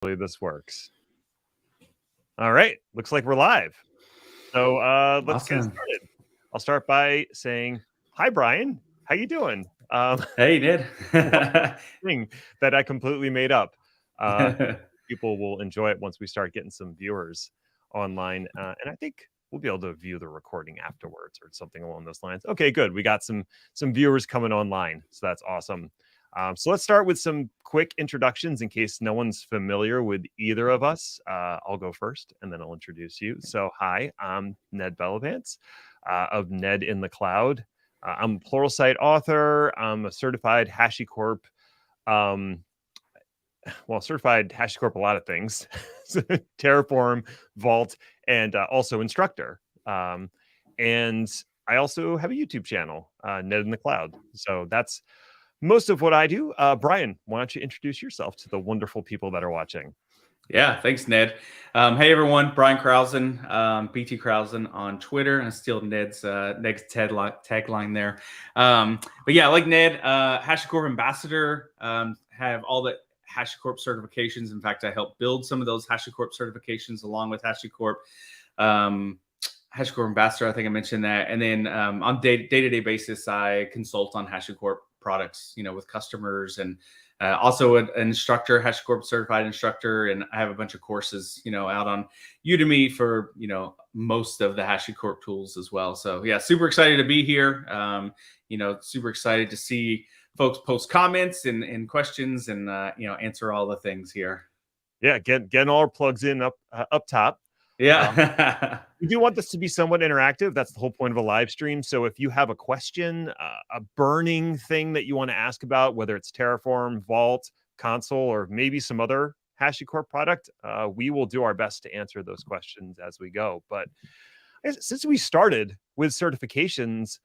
this works. All right, looks like we're live. So let's get started. I'll start by saying, hi, Brian. How you doing? Hey, Ned. Thing that I completely made up. People will enjoy it once we start getting some viewers online. And I think we'll be able to view the recording afterwards or something along those lines. Okay, good. We got some viewers coming online. So that's awesome. So let's start with some quick introductions in case no one's familiar with either of us. I'll go first and then I'll introduce you. So hi, I'm Ned Bellavance of Ned in the Cloud. I'm a Pluralsight author. I'm a certified HashiCorp. Certified HashiCorp, a lot of things. Terraform, Vault, and also instructor. And I also have a YouTube channel, Ned in the Cloud. So that's most of what I do. Brian, why don't you introduce yourself to the wonderful people that are watching? Yeah, thanks, Ned. Hey, everyone. Brian Krausen, BT Krausen on Twitter. And still Ned's tagline there. But yeah, like Ned, HashiCorp ambassador, have all the HashiCorp certifications. In fact, I helped build some of those HashiCorp certifications along with HashiCorp. HashiCorp ambassador, I think I mentioned that. And then on day-to-day basis, I consult on HashiCorp products, with customers, and also an instructor, HashiCorp certified instructor. And I have a bunch of courses, out on Udemy for, most of the HashiCorp tools as well. So yeah, super excited to be here. Super excited to see folks post comments and questions and, answer all the things here. Yeah, getting all our plugs in up top. Yeah. We do want this to be somewhat interactive. That's the whole point of a live stream. So if you have a question, a burning thing that you want to ask about, whether it's Terraform, Vault, Console, or maybe some other HashiCorp product, we will do our best to answer those questions as we go. But since we started with certifications,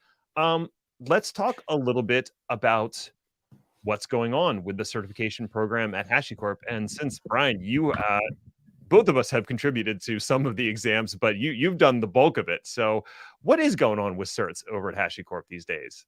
let's talk a little bit about what's going on with the certification program at HashiCorp. And since, Brian, you both of us have contributed to some of the exams, but you've done the bulk of it. So what is going on with certs over at HashiCorp these days?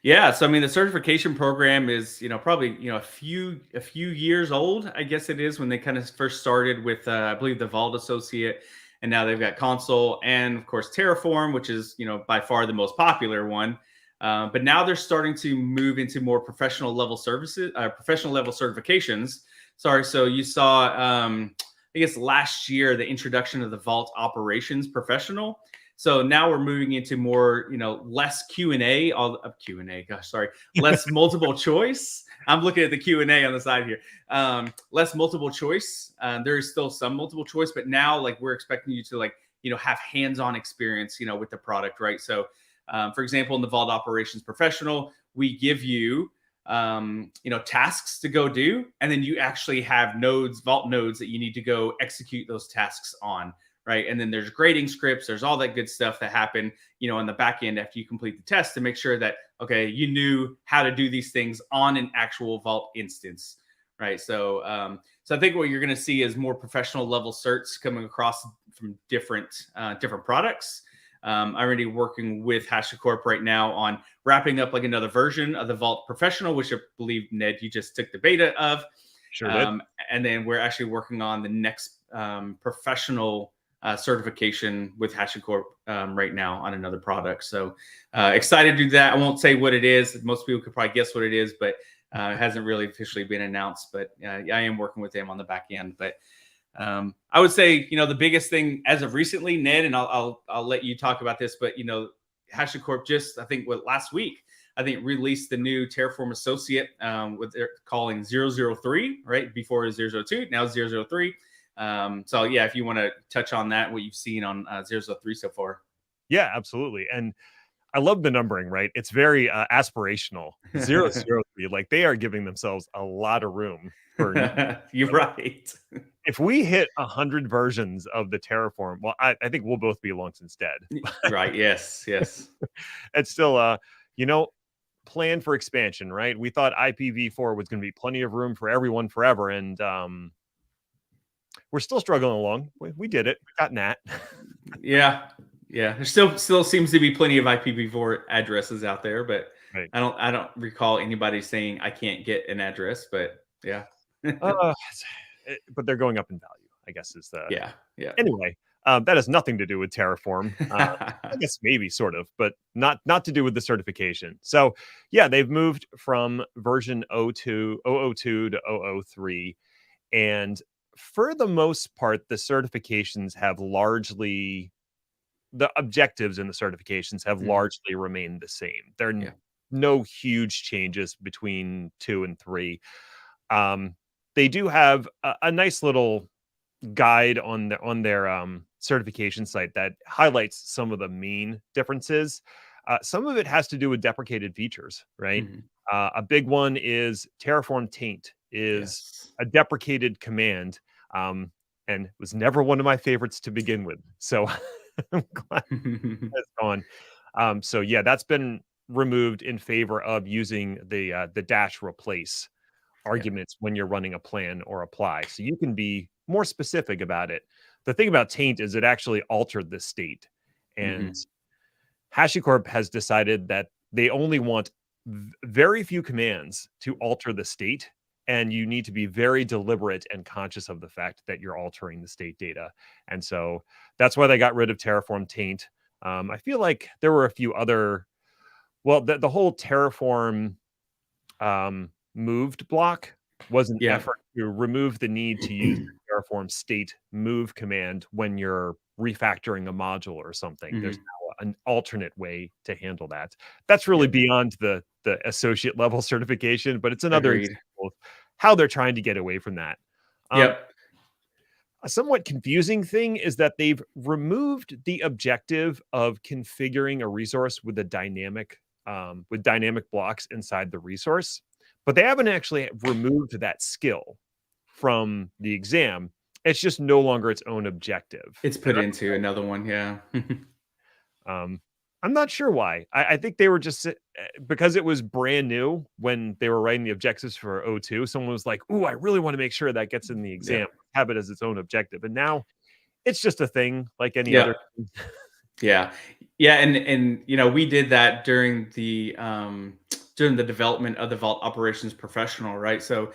Yeah, so I mean, the certification program is, probably, a few years old, I guess it is, when they kind of first started with, I believe, the Vault Associate, and now they've got Console and, of course, Terraform, which is, by far the most popular one. But now they're starting to move into more professional level certifications. Sorry, so you saw, I guess last year, the introduction of the Vault Operations Professional. So now we're moving into more, less Q&A, less multiple choice. I'm looking at the Q&A on the side here. Less multiple choice. There is still some multiple choice, but now we're expecting you to have hands-on experience, with the product, right? So, for example, in the Vault Operations Professional, we give you tasks to go do, and then you actually have Vault nodes that you need to go execute those tasks on, right? And then there's grading scripts, there's all that good stuff that happen, on the back end after you complete the test to make sure that, okay, you knew how to do these things on an actual Vault instance, right? So, I think what you're going to see is more professional level certs coming across from different products. I'm already working with HashiCorp right now on wrapping up another version of the Vault Professional, which I believe, Ned, you just took the beta of. Sure did. And then we're actually working on the next professional certification with HashiCorp right now on another product. So excited to do that. I won't say what it is. Most people could probably guess what it is, but it hasn't really officially been announced. But I am working with them on the back end. But I would say, the biggest thing as of recently, Ned, and I'll let you talk about this, but, HashiCorp just, I think, last week, released the new Terraform Associate, what they're calling 003, right? Before it was 002, now 003. So yeah, if you want to touch on that, what you've seen on 003 so far. Yeah, absolutely. And I love the numbering, right? It's very aspirational. 003, they are giving themselves a lot of room for you're right. If we hit 100 versions of the Terraform, well, I think we'll both be long since dead. Right. Yes. It's still, plan for expansion, right? We thought IPv4 was going to be plenty of room for everyone forever. And we're still struggling along. We did it. We got NAT. Yeah. There still seems to be plenty of IPv4 addresses out there, but right. I don't recall anybody saying I can't get an address, but yeah. but they're going up in value, I guess is the Yeah. Yeah. anyway. That has nothing to do with Terraform. I guess maybe sort of, but not to do with the certification. So yeah, they've moved from version 0.02 to 0.03, and for the most part, the certifications have largely the objectives in the certifications have Mhm. largely remained the same. There are Yeah. no huge changes between 2 and 3. Um, they do have a nice little guide on their certification site that highlights some of the main differences. Some of it has to do with deprecated features, right? Mhm. A big one is Terraform taint is Yes. a deprecated command, and was never one of my favorites to begin with. So I'm glad it's gone. So yeah, that's been removed in favor of using the dash replace Yeah. arguments when you're running a plan or apply. So you can be more specific about it. The thing about taint is it actually altered the state. And Mhm. HashiCorp has decided that they only want very few commands to alter the state. And you need to be very deliberate and conscious of the fact that you're altering the state data. And so that's why they got rid of Terraform taint. I feel like there were a few other, well, the whole Terraform moved block was an Yeah. effort to remove the need to use the Terraform state move command when you're refactoring a module or something. There's Mhm. now an alternate way to handle that. That's really Yep. beyond the associate level certification, but it's another Agreed. example of how they're trying to get away from that. Um, Yep. a somewhat confusing thing is that they've removed the objective of configuring a resource with dynamic blocks inside the resource, but they haven't actually removed that skill from the exam. It's just no longer its own objective. It's And put into another one. Yeah. I'm not sure why. I think they were just because it was brand new when they were writing the objectives for O2. Someone was like, "Ooh, I really want to make sure that gets in the exam, Yep. have it as its own objective." And now it's just a thing like any other. Yep. Yeah. Yeah, and we did that during the development of the Vault Operations Professional, right? So,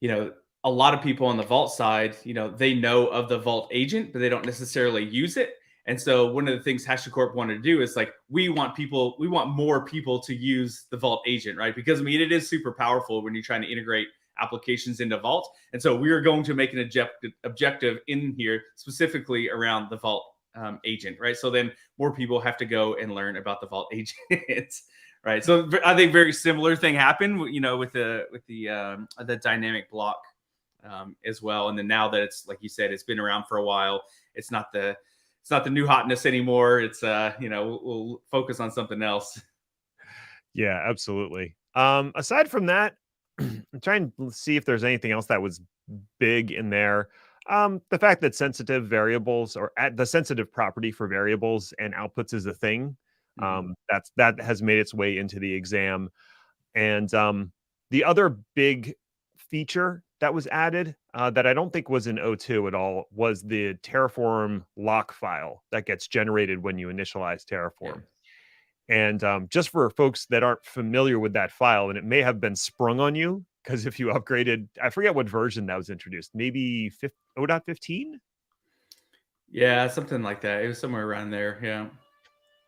you know, a lot of people on the Vault side, they know of the Vault agent, but they don't necessarily use it. And so one of the things HashiCorp wanted to do is like we want more people to use the Vault agent, right? Because I mean it is super powerful when you're trying to integrate applications into Vault. And so we are going to make an objective in here specifically around the Vault agent, right? So then more people have to go and learn about the Vault agent, right? So I think very similar thing happened, with the dynamic block as well. And then now that it's like you said, it's been around for a while. It's not the new hotness anymore. It's we'll focus on something else. Yeah, absolutely. Aside from that, I'm trying to see if there's anything else that was big in there. The fact that sensitive variables or at the sensitive property for variables and outputs is a thing. Mhm. That has made its way into the exam. And the other big feature that was added that I don't think was in O2 at all was the Terraform lock file that gets generated when you initialize Yeah. Terraform. And just for folks that aren't familiar with that file, and it may have been sprung on you because if you upgraded, I forget what version that was introduced, maybe 0.15. Yeah, something like that. It was somewhere around there. Yeah.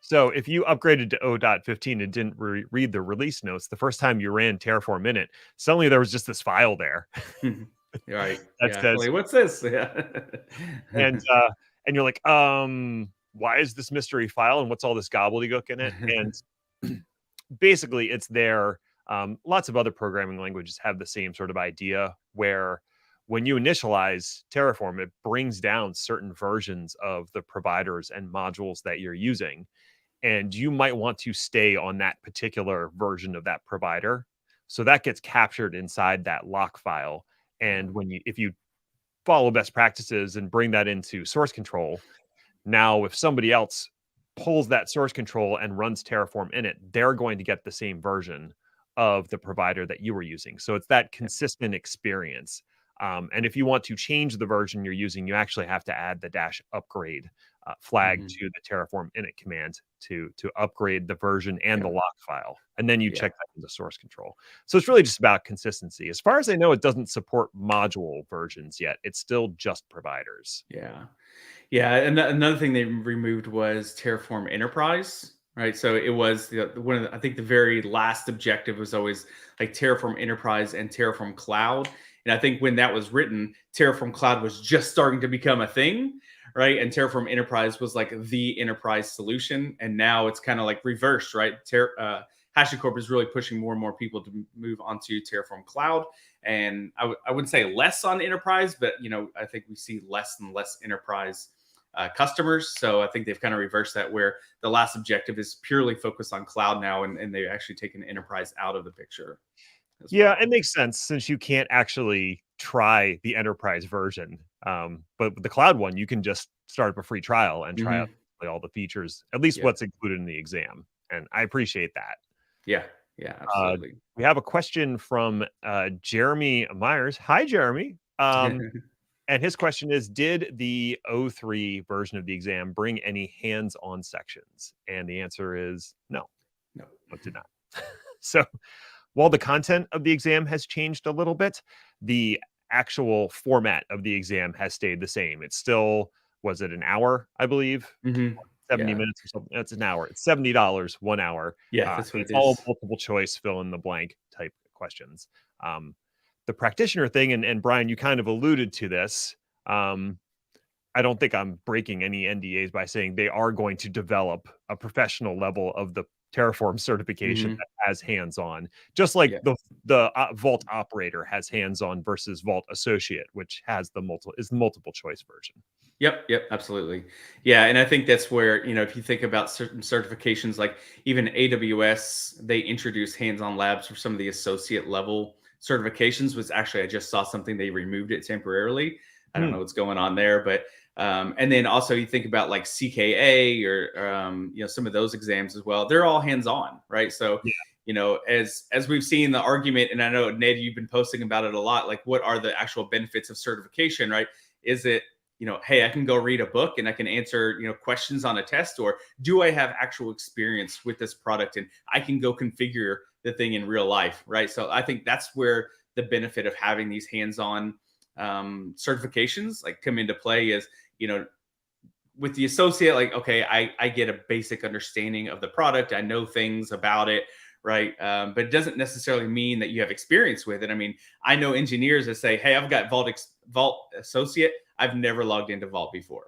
So if you upgraded to 0.15 and didn't read the release notes, the first time you ran Terraform in it, suddenly there was just this file there Mhm. Right. that Yeah. says, Like, what's this? Yeah. and you're like, why is this mystery file and what's all this gobbledygook in it? And basically it's there. Lots of other programming languages have the same sort of idea where when you initialize Terraform, it brings down certain versions of the providers and modules that you're using. And you might want to stay on that particular version of that provider. So that gets captured inside that lock file. Yeah. And if you follow best practices and bring that into source control, now, if somebody else pulls that source control and runs Terraform in it, they're going to get the same version of the provider that you were using. So it's that Yeah. consistent experience. And if you want to change the version you're using, you actually have to add the -upgrade flag to the Terraform init command to upgrade the version and the lock file. And then you check that into source control. So it's really just about consistency. As far as I know, it doesn't support module versions yet. It's still just providers. Yeah. Yeah. And another thing they removed was Terraform Enterprise. Right. So it was one of I think the very last objective was always like Terraform Enterprise and Terraform Cloud. And I think when that was written, Terraform Cloud was just starting to become a thing. Right. And Terraform Enterprise was like the enterprise solution. And now it's kind of like reversed. Right. HashiCorp is really pushing more and more people to move onto Terraform Cloud. And I wouldn't say less on enterprise, but, I think we see less and less enterprise customers. So I think they've kind of reversed that, where the last objective is purely focused on cloud now, and they've actually taken enterprise out of the picture. Yeah, it makes sense since you can't actually try the enterprise version. But with the cloud one, you can just start up a free trial and try out all the features, at least what's included in the exam. And I appreciate that. Yeah, absolutely. We have a question from Jeremy Myers. Hi, Jeremy. And his question is, did the 03 version of the exam bring any hands-on sections? And the answer is no. No, it did not. So while the content of the exam has changed a little bit, the actual format of the exam has stayed the same. It's still, was it an hour, I believe? 70 minutes or something. It's an hour. It's $70, 1 hour. Yeah, that's what it's all multiple choice, fill in the blank type questions. The practitioner thing, and Brian, you kind of alluded to this. I don't think I'm breaking any NDAs by saying they are going to develop a professional level of the Terraform certification that has hands-on, just like the Vault Operator has hands-on versus Vault Associate, which has the multiple choice version. Yep, absolutely. Yeah, and I think that's where, if you think about certain certifications, like even AWS, they introduce hands-on labs for some of the associate level certifications. Was actually, I just saw something, they removed it temporarily. I don't know what's going on there, but and then also you think about like CKA or some of those exams as well. They're all hands-on, right? So as we've seen the argument, and I know Ned, you've been posting about it a lot. Like, what are the actual benefits of certification, right? Is it hey, I can go read a book and I can answer questions on a test, or do I have actual experience with this product and I can go configure the thing in real life, right? So I think that's where the benefit of having these hands-on certifications like come into play is, with the associate, like, okay, I get a basic understanding of the product. I know things about it, right? But it doesn't necessarily mean that you have experience with it. I mean, I know engineers that say, hey, I've got Vault Associate. I've never logged into Vault before,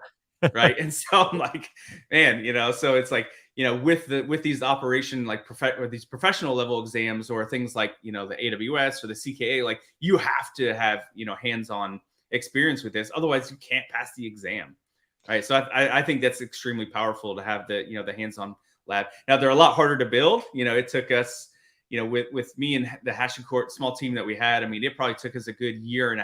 right? And so I'm like, man, so it's like, with these operation, like these professional level exams or things like, the AWS or the CKA, like you have to have, hands-on experience with this. Otherwise you can't pass the exam. Right. So I think that's extremely powerful to have the, the hands-on lab. Now they're a lot harder to build. It took us, with me and the HashiCorp small team that we had, I mean, it probably took us a good 1.5 years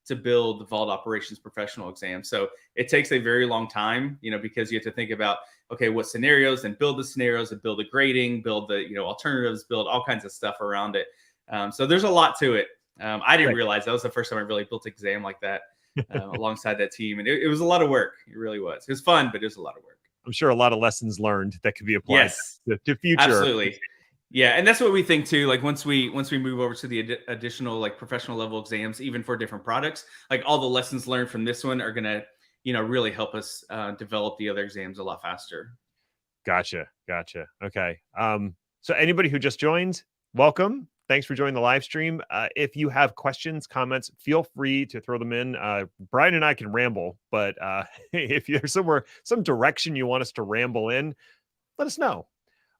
to build the Vault Operations Professional exam. So it takes a very long time, because you have to think about, okay, what scenarios, and build the scenarios, and build the grading, build the, alternatives, build all kinds of stuff around it. So there's a lot to it. I didn't realize that was the first time I really built an exam like that alongside that team. And it was a lot of work. It really was. It was fun, but it was a lot of work. I'm sure a lot of lessons learned that could be applied to future. Absolutely. Yeah, and that's what we think too. Like once we move over to the additional like professional level exams, even for different products, like all the lessons learned from this one are gonna, really help us develop the other exams a lot faster. Gotcha. Okay. So anybody who just joined, welcome. Thanks for joining the live stream. If you have questions, comments, feel free to throw them in. Brian and I can ramble, but if there's some direction you want us to ramble in, let us know.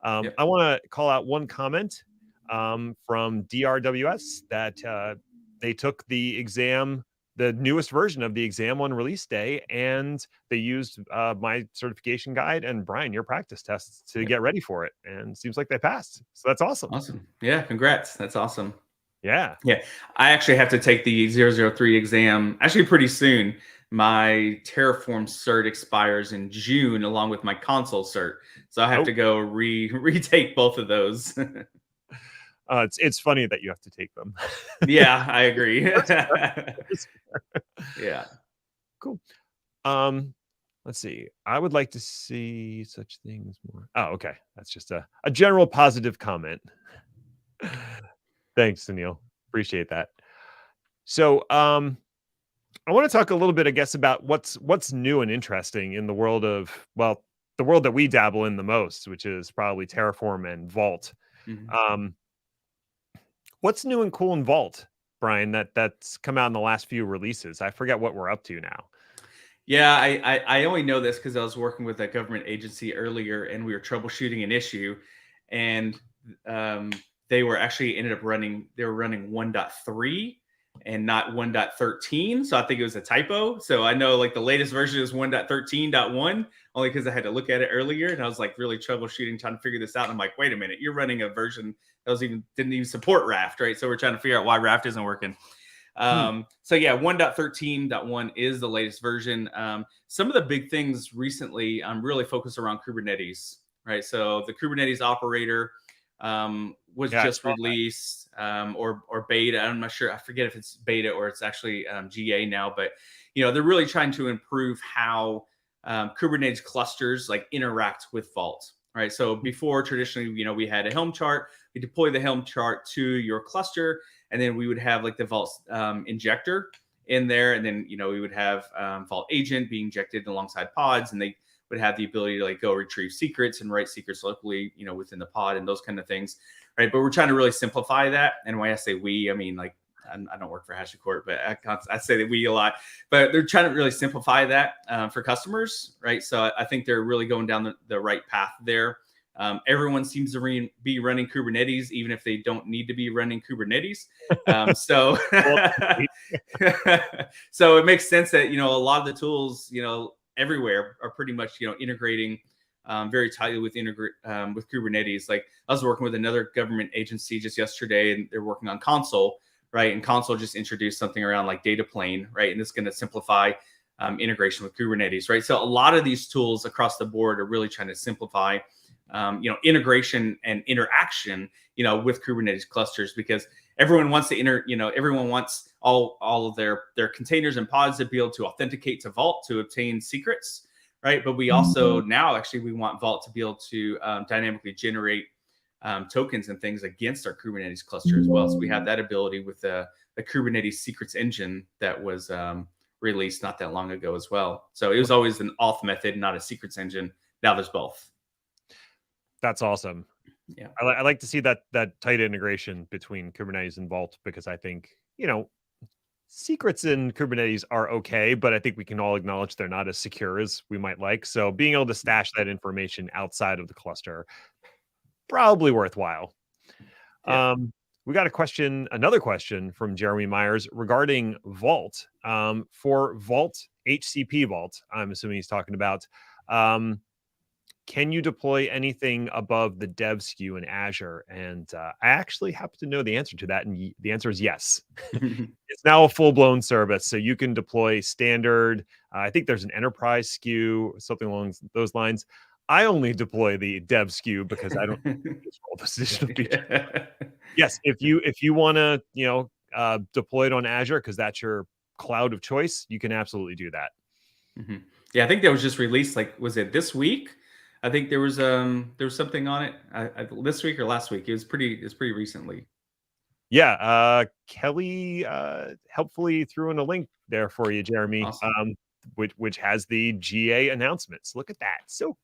I want to call out one comment from DRWS that they took the exam, the newest version of the exam on release day, and they used my certification guide and Brian, your practice tests to get ready for it. And it seems like they passed. So that's awesome. Awesome. Yeah. Congrats. That's awesome. Yeah. I actually have to take the 003 exam actually pretty soon. My Terraform cert expires in June along with my console cert. So I have to go retake both of those. It's funny that you have to take them. Yeah, I agree. Yeah. Cool. Let's see. I would like to see such things more. Oh, okay. That's just a general positive comment. Thanks, Sunil. Appreciate that. So, I want to talk a little bit, I guess, about what's new and interesting in the world of, well, the world that we dabble in the most, which is probably Terraform and Vault. Mhm. Um, what's new and cool in Vault, Brian? That's come out in the last few releases. I forget what we're up to now. Yeah, I only know this because I was working with a government agency earlier, and we were troubleshooting an issue, and they were actually ended up running. They were running 1.3 and not 1.13. So I think it was a typo. So I know like the latest version is 1.13.1, only because I had to look at it earlier, and I was like really troubleshooting, trying to figure this out. And I'm like, wait a minute, you're running a version that didn't even support Raft, right? So we're trying to figure out why Raft isn't working. So yeah, 1.13.1 is the latest version. Some of the big things recently, I'm really focused around Kubernetes, right? So the Kubernetes operator was just released, or beta. I'm not sure. I forget if it's beta or it's actually GA now, but they're really trying to improve how Kubernetes clusters like interact with Vault, right? So before, traditionally, we had a Helm chart. We deploy the Helm chart to your cluster, and then we would have like the Vault injector in there, and then we would have Vault agent being injected alongside pods, and they would have the ability to like go retrieve secrets and write secrets locally, within the pod and those kind of things, right? But we're trying to really simplify that. And when I say we, I mean like I don't work for HashiCorp, but I say that we a lot. But they're trying to really simplify that for customers, right? So I think they're really going down the right path there. Everyone seems to be running Kubernetes, even if they don't need to be running Kubernetes. So it makes sense that, a lot of the tools, everywhere are pretty much, integrating very tightly with Kubernetes. Like I was working with another government agency just yesterday, and they're working on Console, right? And Console just introduced something around like data plane, right? And it's going to simplify integration with Kubernetes, right? So a lot of these tools across the board are really trying to simplify integration and interaction, with Kubernetes clusters, because everyone wants to everyone wants all of their containers and pods to be able to authenticate to Vault to obtain secrets, right? But we also now actually we want Vault to be able to dynamically generate tokens and things against our Kubernetes cluster as well. So we have that ability with the Kubernetes secrets engine that was released not that long ago as well. So it was always an auth method, not a secrets engine. Now there's both. That's awesome. Yeah, I like to see that tight integration between Kubernetes and Vault, because I think secrets in Kubernetes are okay, but I think we can all acknowledge they're not as secure as we might like. So being able to stash that information outside of the cluster, probably worthwhile. yeah. We got another question from Jeremy Myers regarding Vault. For Vault, HCP Vault, I'm assuming he's talking about. Can you deploy anything above the dev SKU in Azure? And I actually happen to know the answer to that. And the answer is yes. It's now a full-blown service. So you can deploy standard. I think there's an enterprise SKU, something along those lines. I only deploy the dev SKU because I don't use all those additional features. Yes, if you want to, deploy it on Azure because that's your cloud of choice, you can absolutely do that. Mm-hmm. Yeah, I think that was just released. Like, was it this week? I think there was something on it this week or last week. It's pretty recently. Yeah, Kelly helpfully threw in a link there for you, Jeremy. Awesome. Which has the GA announcements. Look at that, so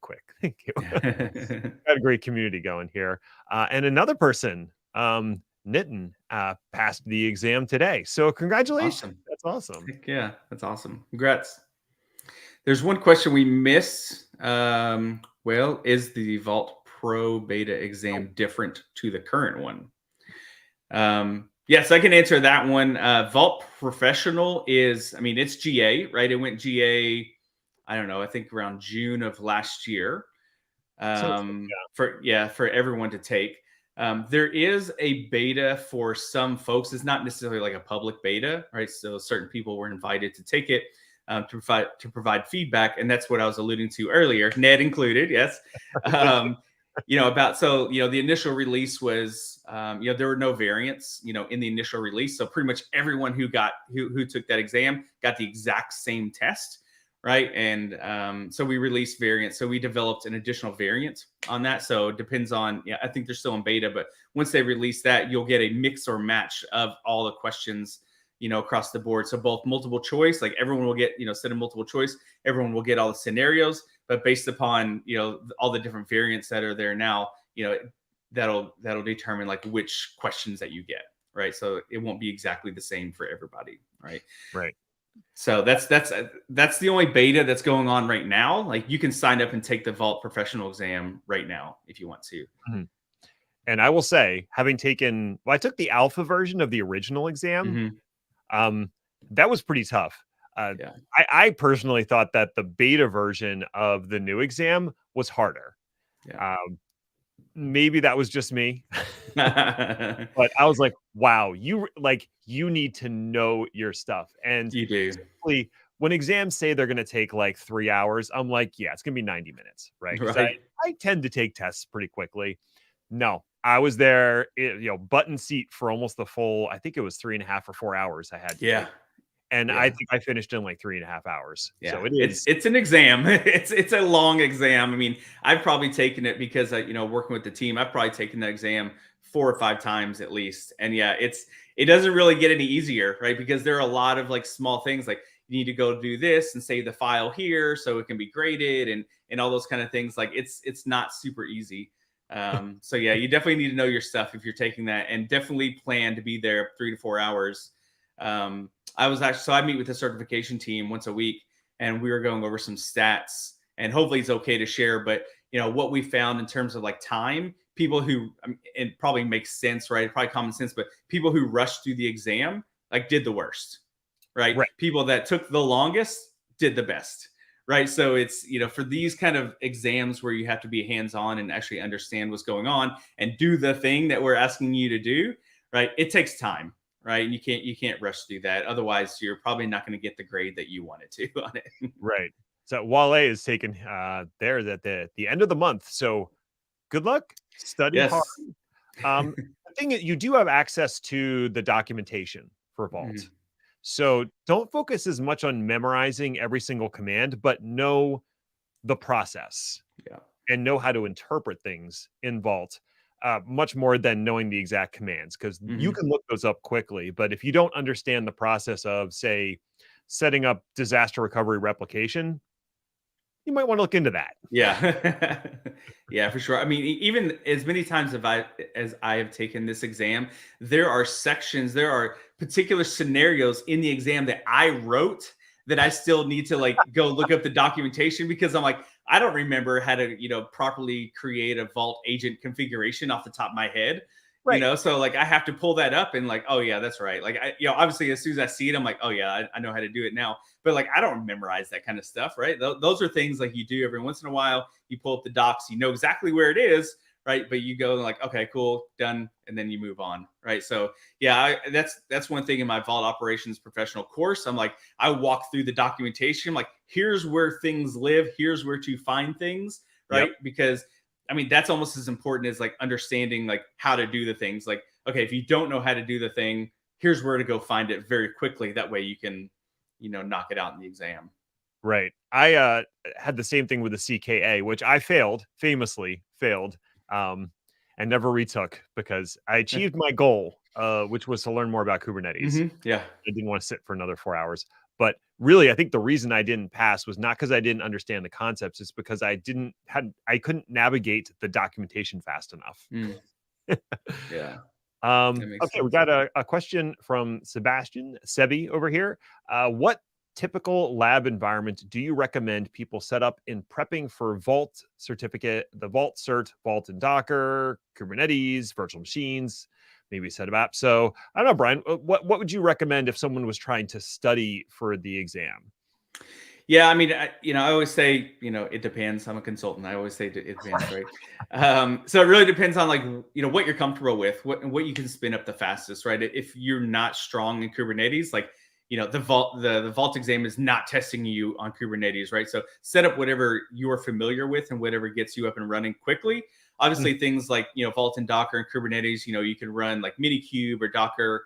quick. Thank you. Got a great community going here. And another person, Nitin, passed the exam today. So congratulations. Awesome. That's awesome. Heck yeah, that's awesome. Congrats. There's one question we missed. Well, is the Vault Pro beta exam different to the current one? Yes, I can answer that one. Vault Professional it's GA, right? It went GA, I don't know, I think around June of last year. For everyone to take. There is a beta for some folks. It's not necessarily like a public beta, right? So certain people were invited to take it to provide feedback, and that's what I was alluding to earlier, Ned included. Yes, the initial release was, there were no variants, in the initial release. So pretty much everyone who took that exam got the exact same test, right? And so we released variants. So we developed an additional variant on that. So it depends on, I think they're still in beta, but once they release that, you'll get a mix or match of all the questions, across the board. So both multiple choice, like everyone will get, instead of multiple choice, everyone will get all the scenarios, but based upon, all the different variants that are there now, that'll determine like which questions that you get, right? So it won't be exactly the same for everybody, right? Right. So that's the only beta that's going on right now. Like you can sign up and take the Vault Professional exam right now if you want to. Mhm. And I will say, having taken, I took the alpha version of the original exam. Mm-hmm. That was pretty tough. Yeah. I personally thought that the beta version of the new exam was harder. Yeah. Maybe that was just me, But but I was like, wow, you need to know your stuff. And you do. typically, when exams say they're going to take like 3 hours, I'm like, yeah, it's going to be 90 minutes, right? Because Right. I tend to take tests pretty quickly. No, I was there, button seat for almost the full, I think it was 3.5 or 4 hours I had to Yeah. take. And Yeah. I think I finished in like 3.5 hours. Yeah. So it is. It's an exam. It's a long exam. I mean, I've probably taken it because working with the team, I've probably taken that exam 4 or 5 times at least. And yeah, it doesn't really get any easier, right? Because there are a lot of like small things like you need to go do this and save the file here so it can be graded and all those kind of things. Like it's not super easy. So yeah, you definitely need to know your stuff if you're taking that, and definitely plan to be there 3 to 4 hours. I meet with the certification team once a week, and we were going over some stats, and hopefully it's okay to share, but what we found in terms of like time, people who, it probably makes sense, right? Probably common sense, but people who rushed through the exam, like did the worst, right? Right. People that took the longest did the best, right? So it's, for these kind of exams where you have to be hands-on and actually understand what's going on and do the thing that we're asking you to do, right? It takes time, right? And you can't rush through that. Otherwise, you're probably not going to get the grade that you wanted to on it. Right. So Wale is taken there at the end of the month. So good luck. Study hard. Yes. The thing is, you do have access to the documentation for Vault. Mhm. So don't focus as much on memorizing every single command, but know the process. Yeah. And know how to interpret things in Vault, much more than knowing the exact commands, because you Mhm. can look those up quickly. But if you don't understand the process of, say, setting up disaster recovery replication, you might want to look into that. Yeah. Yeah, for sure. I mean, even as many times as I have taken this exam, there are particular scenarios in the exam that I wrote that I still need to like go look up the documentation, because I'm like, I don't remember how to, properly create a Vault agent configuration off the top of my head. Right. So like I have to pull that up and like, oh yeah, that's right. Like obviously as soon as I see it, I'm like, oh yeah, I know how to do it now. But like, I don't memorize that kind of stuff, right? Those are things like you do every once in a while. You pull up the docs, you know exactly where it is, right? But you go like, okay, cool, done, and then you move on, right? So yeah, that's one thing in my Vault Operations Professional course. I'm like, I walk through the documentation. I'm like, here's where things live. Here's where to find things, right? Yep. Because I mean, that's almost as important as like understanding like how to do the things. Like, okay, if you don't know how to do the thing, here's where to go find it very quickly. That way you can, knock it out in the exam. Right. I had the same thing with the CKA, which I famously failed, and never retook because I achieved my goal, which was to learn more about Kubernetes. Yeah. I didn't want to sit for another 4 hours. But really, I think the reason I didn't pass was not because I didn't understand the concepts, it's because I couldn't navigate the documentation fast enough. Yeah. That makes Okay, we sense. got a question from Sebi over here. What typical lab environment do you recommend people set up in prepping for Vault certificate, the Vault cert, Vault and Docker, Kubernetes, virtual machines, maybe set up apps? So I don't know, Brian, what would you recommend if someone was trying to study for the exam? Yeah, I mean, I always say, it depends. I'm a consultant. I always say it depends, right? So it really depends on like, what you're comfortable with, what you can spin up the fastest, right? If you're not strong in Kubernetes, like, the Vault exam is not testing you on Kubernetes, right? So set up whatever you're familiar with and whatever gets you up and running quickly. obviously things like, Vault and Docker and Kubernetes, you can run like Minikube or Docker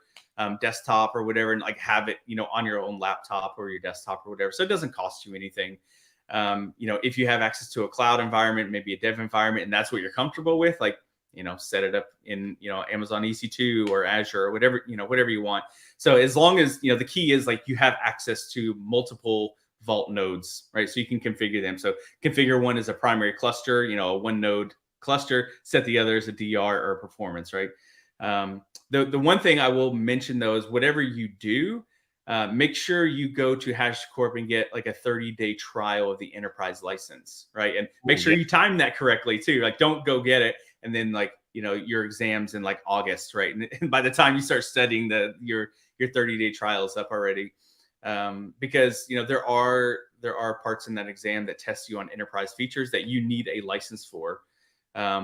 desktop or whatever, and like have it, on your own laptop or your desktop or whatever. So it doesn't cost you anything. If you have access to a cloud environment, maybe a dev environment, and that's what you're comfortable with, like, set it up in, Amazon EC2 or Azure or whatever, whatever you want. So as long as, the key is like you have access to multiple Vault nodes, right? So you can configure them. So configure one as a primary cluster, a one node cluster, set the other as a DR or performance, right? The one thing I will mention though is whatever you do, make sure you go to HashiCorp and get like a 30-day trial of the enterprise license, right? And make sure you time that correctly too. Like, don't go get it and then like, your exams in like August, right? And by the time you start studying, your 30-day trial is up already. Because there are parts in that exam that test you on enterprise features that you need a license for.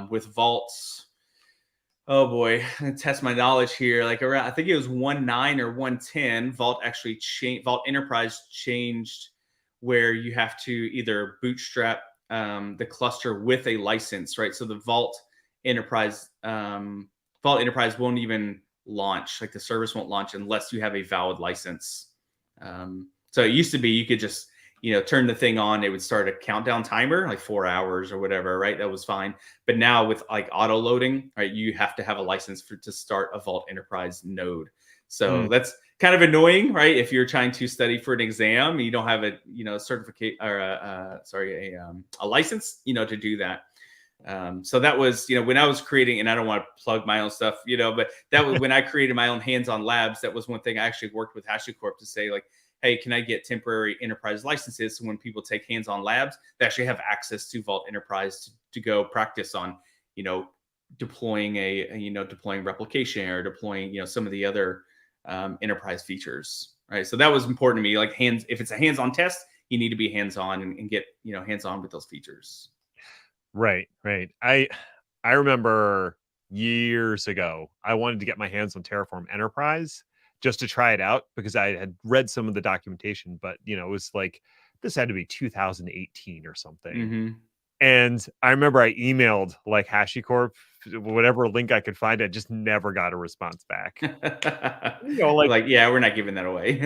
With Vaults, oh boy, test my knowledge here. Like around, I think it was 1.9 or 1.10. Vault actually changed. Vault Enterprise changed where you have to either bootstrap the cluster with a license, right? So the Vault Enterprise won't even launch. Like the service won't launch unless you have a valid license. So it used to be you could just, turn the thing on, it would start a countdown timer, like 4 hours or whatever, right? That was fine. But now with like auto loading, right, you have to have a license to start a Vault Enterprise node. So that's kind of annoying, right? If you're trying to study for an exam, you don't have a, certificate or a license, to do that. So that was, when I was creating, and I don't want to plug my own stuff, but that was when I created my own hands-on labs. That was one thing I actually worked with HashiCorp to say, like, hey, can I get temporary enterprise licenses so when people take hands-on labs, they actually have access to Vault Enterprise to go practice on, deploying deploying replication or deploying, some of the other enterprise features, right? So that was important to me. Like if it's a hands-on test, you need to be hands-on and get, hands-on with those features. Right. I remember years ago, I wanted to get my hands on Terraform Enterprise just to try it out because I had read some of the documentation, but it was like this had to be 2018 or something. Mm-hmm. And I remember I emailed like HashiCorp, whatever link I could find, I just never got a response back. Like, yeah, we're not giving that away.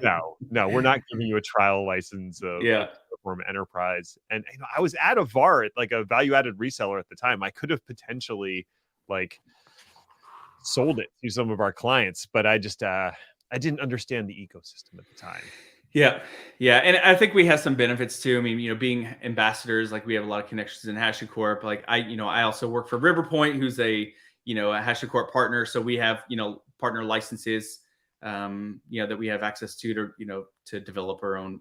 No, we're not giving you a trial license of Terraform Enterprise. And I was at a VAR, like a value-added reseller at the time. I could have potentially like sold it to some of our clients, but I just I didn't understand the ecosystem at the time. Yeah. And I think we have some benefits too. I mean, being ambassadors, like we have a lot of connections in HashiCorp. Like I also work for Riverpoint, who's a HashiCorp partner. So we have, partner licenses, that we have access to develop our own,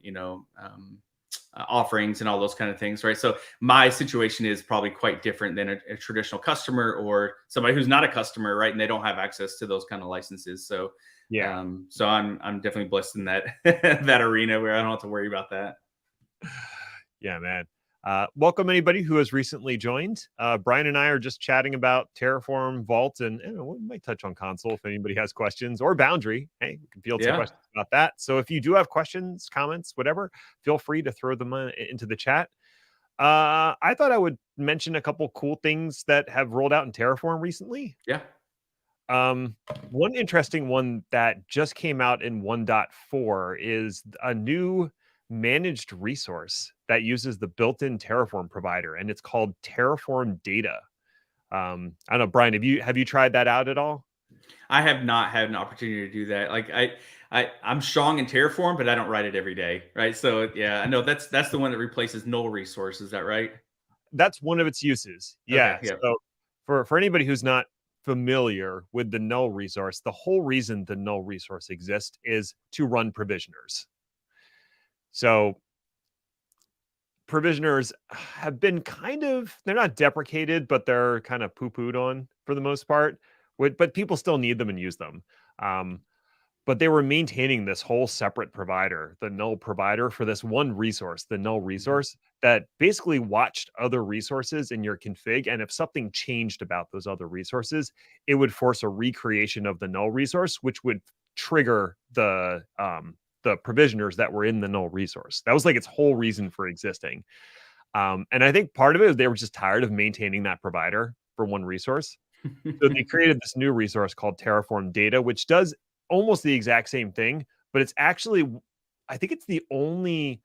offerings and all those kind of things, right? So my situation is probably quite different than a traditional customer or somebody who's not a customer, right? And they don't have access to those kind of licenses. So yeah, so I'm definitely blessed in that that arena where I don't have to worry about that. Yeah, man. Welcome anybody who has recently joined. Brian and I are just chatting about Terraform, Vault, and we might touch on console if anybody has questions, or Boundary. Hey, we can field some questions about that. So if you do have questions, comments, whatever, feel free to throw them into the chat. I thought I would mention a couple cool things that have rolled out in Terraform recently. Yeah. One interesting one that just came out in 1.4 is a new managed resource that uses the built-in Terraform provider, and it's called Terraform Data. I don't know, Brian, have you tried that out at all? I have not had an opportunity to do that. Like I'm strong in Terraform, but I don't write it every day, right? So yeah, I know that's the one that replaces null resource. Is that right? That's one of its uses. Yeah. Okay, yep. So for anybody who's not familiar with the null resource, the whole reason the null resource exists is to run provisioners. So provisioners have been they're not deprecated, but they're kind of poo-pooed on for the most part. But people still need them and use them. But they were maintaining this whole separate provider, the null provider, for this one resource, the null resource, that basically watched other resources in your config. And if something changed about those other resources, it would force a recreation of the null resource, which would trigger the provisioners that were in the null resource. That was like its whole reason for existing. And I think part of it is they were just tired of maintaining that provider for one resource. So they created this new resource called Terraform Data, which does almost the exact same thing, but it's actually, I think it's the only,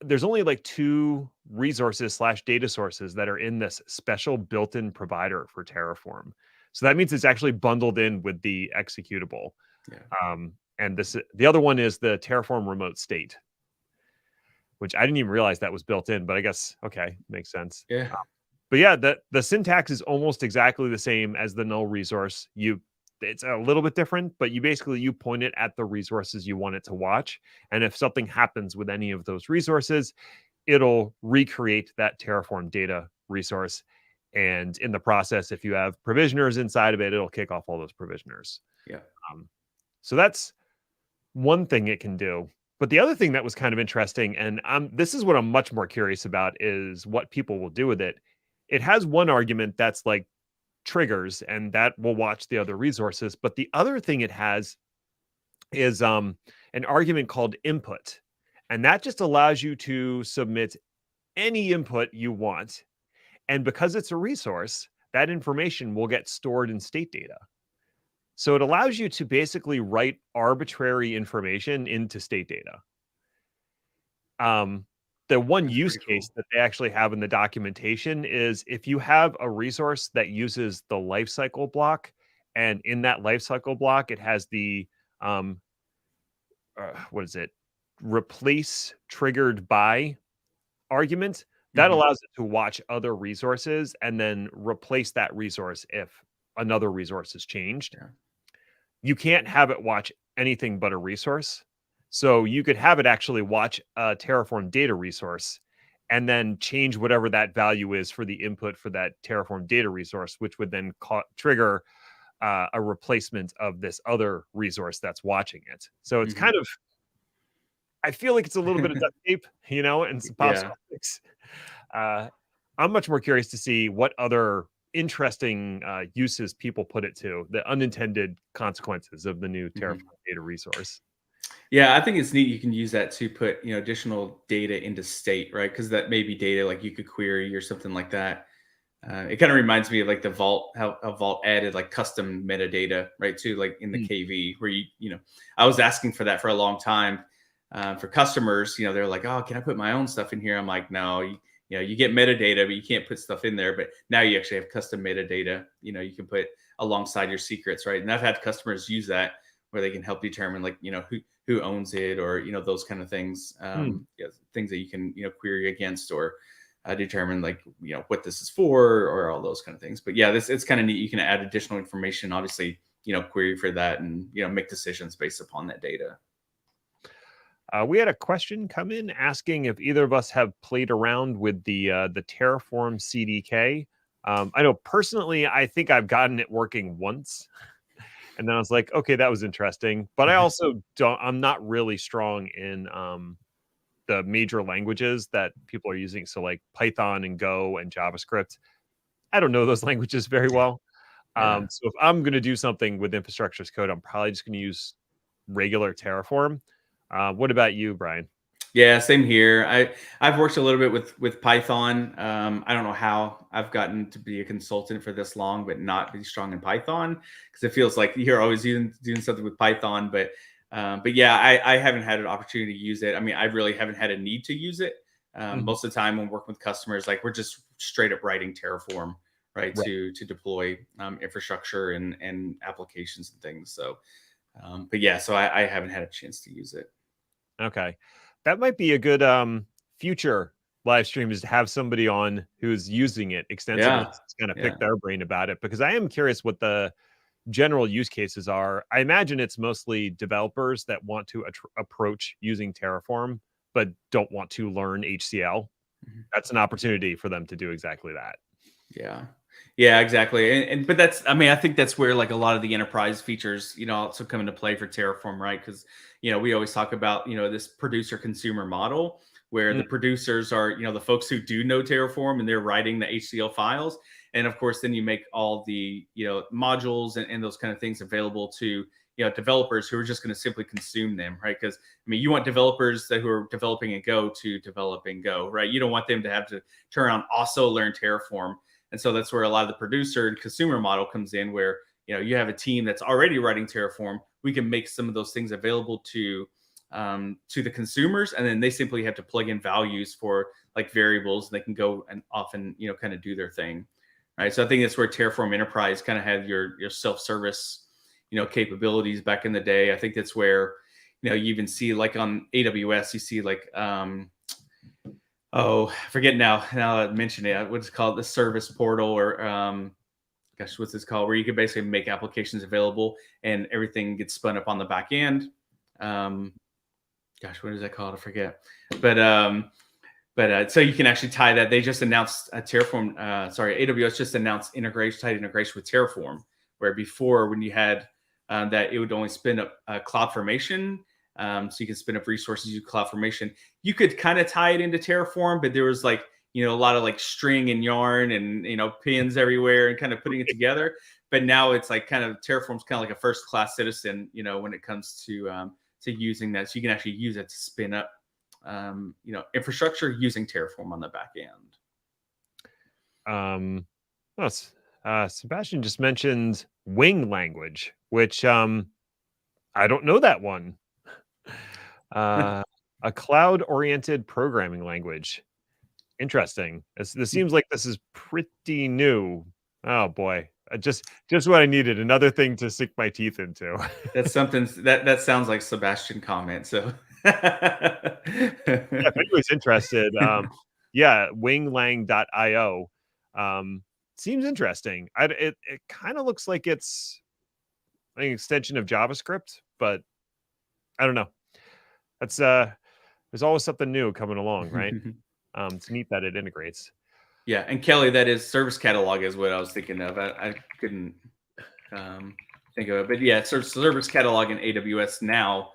there's only like 2 resources slash data sources that are in this special built-in provider for Terraform. So that means it's actually bundled in with the executable. Yeah. And the other one is the Terraform remote state, which I didn't even realize that was built in, but I guess, okay, makes sense. Yeah. But yeah, the syntax is almost exactly the same as the null resource. It's a little bit different, but you point it at the resources you want it to watch. And if something happens with any of those resources, it'll recreate that Terraform data resource. And in the process, if you have provisioners inside of it, it'll kick off all those provisioners. Yeah. So that's one thing it can do. But the other thing that was kind of interesting, and this is what I'm much more curious about, is what people will do with it. It has one argument that's like triggers, and that will watch the other resources. But the other thing it has is an argument called input. And that just allows you to submit any input you want. And because it's a resource, that information will get stored in state data. So it allows you to basically write arbitrary information into state data. The one That's use pretty cool. case that they actually have in the documentation is if you have a resource that uses the lifecycle block, and in that lifecycle block, it has the what is it? Replace triggered by argument that Mhm. allows it to watch other resources and then replace that resource if another resource is changed. Yeah. You can't have it watch anything but a resource. So you could have it actually watch a Terraform data resource and then change whatever that value is for the input for that Terraform data resource, which would then trigger a replacement of this other resource that's watching it. So it's Mhm. kind of, I feel like it's a little bit of duct tape, and some Yeah. popsicle sticks. Uh, I'm much more curious to see what other interesting uses people put it to, the unintended consequences of the new Terraform Mhm. data resource. Yeah, I think it's neat. You can use that to put, additional data into state, right? Because that may be data like you could query or something like that. It kind of reminds me of like the Vault, how Vault added like custom metadata, right? To like in the Mm. KV, where I was asking for that for a long time for customers. They're like, "Oh, can I put my own stuff in here?" I'm like, "No, you get metadata, but you can't put stuff in there." But now you actually have custom metadata. You can put alongside your secrets, right? And I've had customers use that where they can help determine like who owns it, or those kind of things, things that you can query against, or determine like what this is for, or all those kind of things. But yeah, it's kind of neat. You can add additional information, obviously, query for that, and make decisions based upon that data. We had a question come in asking if either of us have played around with the Terraform CDK. I know personally, I think I've gotten it working once, and then I was like, okay, that was interesting. But I also don't. I'm not really strong in the major languages that people are using. So like Python and Go and JavaScript. I don't know those languages very well. Yeah. So if I'm going to do something with infrastructure as code, I'm probably just going to use regular Terraform. What about you, Brian? Yeah, same here. I've worked a little bit with Python. I don't know how I've gotten to be a consultant for this long, but not be strong in Python, because it feels like you're always doing something with Python. But yeah, I haven't had an opportunity to use it. I mean, I really haven't had a need to use it. Mhm. Most of the time when working with customers, like we're just straight up writing Terraform, right, Right. to deploy infrastructure and applications and things. So, but yeah, so I haven't had a chance to use it. Okay. That might be a good future live stream, is to have somebody on who's using it extensively Yeah, to kind of pick yeah. their brain about it, because I am curious what the general use cases are. I imagine it's mostly developers that want to approach using Terraform but don't want to learn HCL. Mhm. That's an opportunity for them to do exactly that. Yeah. Yeah, exactly. And but I mean, I think that's where like a lot of the enterprise features, also come into play for Terraform, right? Because, we always talk about, this producer consumer model where Mm, the producers are, the folks who do know Terraform and they're writing the HCL files. And of course, then you make all the, modules and those kind of things available to, developers who are just going to simply consume them, right? Because I mean, you want developers who are developing in Go to develop in Go, right? You don't want them to have to turn around also learn Terraform. And so that's where a lot of the producer and consumer model comes in, where you have a team that's already writing Terraform. We can make some of those things available to the consumers, and then they simply have to plug in values for like variables. They can go and often kind of do their thing, right? So I think that's where Terraform Enterprise kind of had your self-service capabilities back in the day. I think that's where you even see like on AWS, you see like I forget now that I mentioned it, what's it called, the service portal, or gosh, what's this called, where you can basically make applications available and everything gets spun up on the back end. Gosh, what is that called? I forget. But so you can actually tie that. They just announced AWS just announced tight integration with Terraform, where before when you had that, it would only spin up CloudFormation. So you can spin up resources using CloudFormation. You could kind of tie it into Terraform, but there was like, a lot of like string and yarn and, pins everywhere and kind of putting it together. But now it's like kind of Terraform's kind of like a first class citizen, when it comes to using that. So you can actually use it to spin up, infrastructure using Terraform on the back end. Sebastian just mentioned Wing language, which I don't know that one. A cloud-oriented programming language. Interesting. This seems like this is pretty new. Oh boy, just what I needed. Another thing to sink my teeth into. That's something that sounds like Sebastian comment. So yeah, if anybody's interested, winglang.io seems interesting. It kind of looks like it's an extension of JavaScript, but I don't know. That's there's always something new coming along, right? It's neat that it integrates. Yeah, and Kelly, that is service catalog is what I was thinking of. I couldn't think of it, but yeah, service catalog in AWS now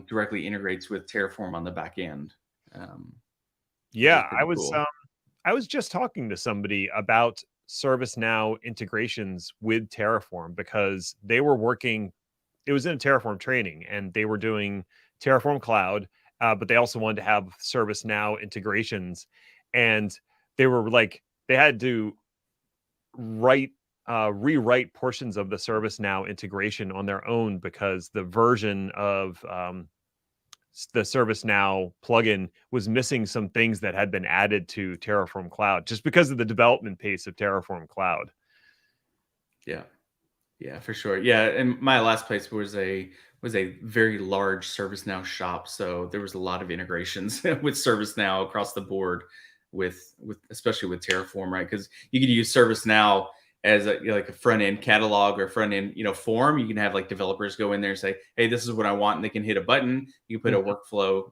directly integrates with Terraform on the back end. Yeah, I was just talking to somebody about ServiceNow integrations with Terraform, because they were working. It was in a Terraform training, and they were doing Terraform Cloud, but they also wanted to have ServiceNow integrations, and they were like, they had to rewrite portions of the ServiceNow integration on their own, because the version of the ServiceNow plugin was missing some things that had been added to Terraform Cloud, just because of the development pace of Terraform Cloud. Yeah, for sure. Yeah, and my last place was a very large ServiceNow shop, so there was a lot of integrations with ServiceNow across the board, with especially with Terraform, right? Because you could use ServiceNow as like a front end catalog or front end form. You can have like developers go in there and say, hey, this is what I want, and they can hit a button. You can put a workflow,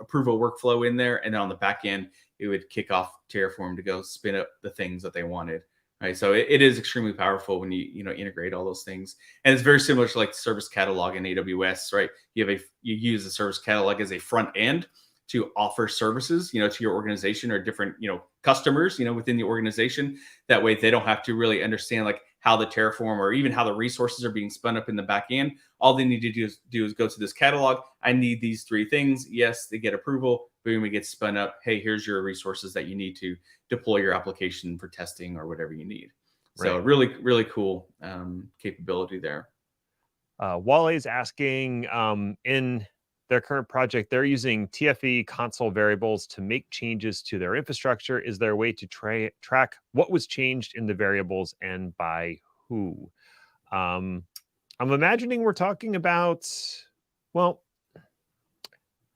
approval workflow in there, and then on the back end it would kick off Terraform to go spin up the things that they wanted. Right, so it is extremely powerful when you integrate all those things, and it's very similar to like the service catalog in AWS, right? You use the service catalog as a front end to offer services, to your organization or different, customers, within the organization. That way, they don't have to really understand like how the Terraform or even how the resources are being spun up in the back end. All they need to do is go to this catalog. I need these 3 things. Yes, they get approval. Boom, it gets spun up. Hey, here's your resources that you need to deploy your application for testing or whatever you need. Right. So really, really cool capability there. Wale's asking, in their current project, they're using TFE console variables to make changes to their infrastructure. Is there a way to track what was changed in the variables and by who? I'm imagining we're talking about, well,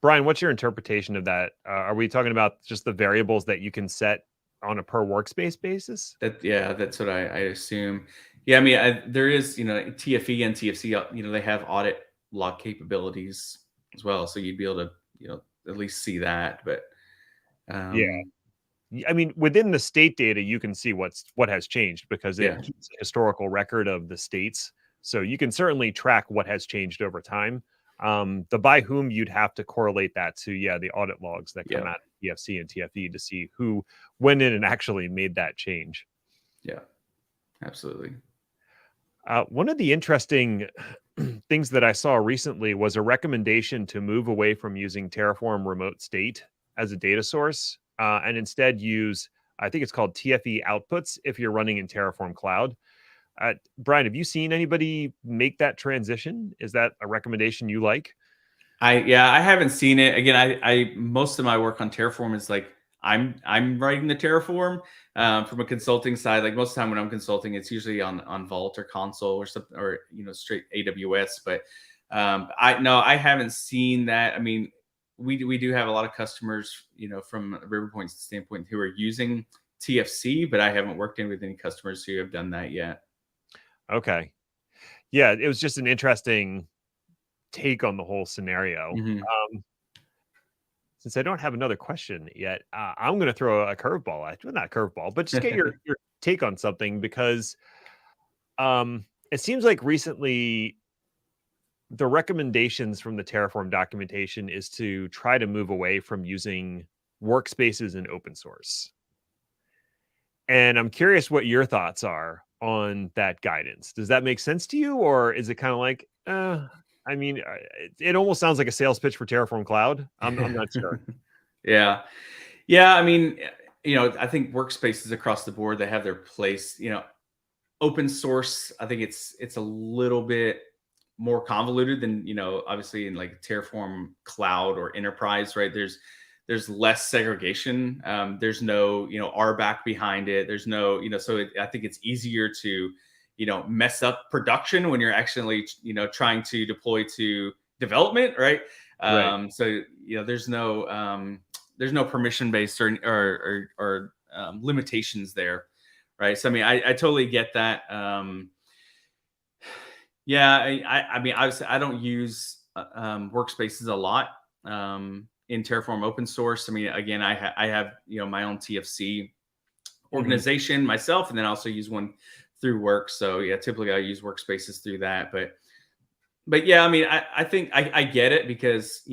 Brian, what's your interpretation of that? Are we talking about just the variables that you can set on a per workspace basis? That's what I assume. Yeah, I mean, there is, TFE and TFC, they have audit log capabilities as well, so you'd be able to, at least see that. But yeah, I mean, within the state data, you can see what has changed, because it keeps a historical record of the states, so you can certainly track what has changed over time. The by whom, you'd have to correlate that to the audit logs that come out of TFC and TFE to see who went in and actually made that change. Yeah, absolutely. One of the interesting things that I saw recently was a recommendation to move away from using Terraform Remote State as a data source and instead use, I think it's called TFE outputs if you're running in Terraform Cloud. Brian, have you seen anybody make that transition? Is that a recommendation you like? I haven't seen it. Again, I most of my work on Terraform is like I'm writing the Terraform from a consulting side. Like most of the time when I'm consulting, it's usually on Vault or Console or something, or straight AWS. But I haven't seen that. I mean, we do have a lot of customers, from Riverpoint's standpoint, who are using TFC, but I haven't worked in with any customers who have done that yet. Okay. Yeah, it was just an interesting take on the whole scenario. Mm-hmm. Since I don't have another question yet, I'm going to throw a curveball at you. Well, not a curveball, but just get your take on something because it seems like recently the recommendations from the Terraform documentation is to try to move away from using workspaces in open source. And I'm curious what your thoughts are on that guidance. Does that make sense to you? Or is it kind of like, I mean, it almost sounds like a sales pitch for Terraform Cloud. I'm not sure. Yeah. Yeah. I mean, I think workspaces across the board, they have their place. Open source, I think it's a little bit more convoluted than, obviously in like Terraform Cloud or Enterprise, right? There's less segregation. There's no, RBAC behind it. There's no, I think it's easier to, mess up production when you're actually, trying to deploy to development, right? Right. So, there's no permission based or limitations there, right? So I mean, I totally get that. Yeah, I mean, obviously, I don't use workspaces a lot in Terraform open source. I mean, again, I have my own TFC organization myself, and then I also use one through work. So yeah, typically I use workspaces through that. But yeah, I mean, I think I get it because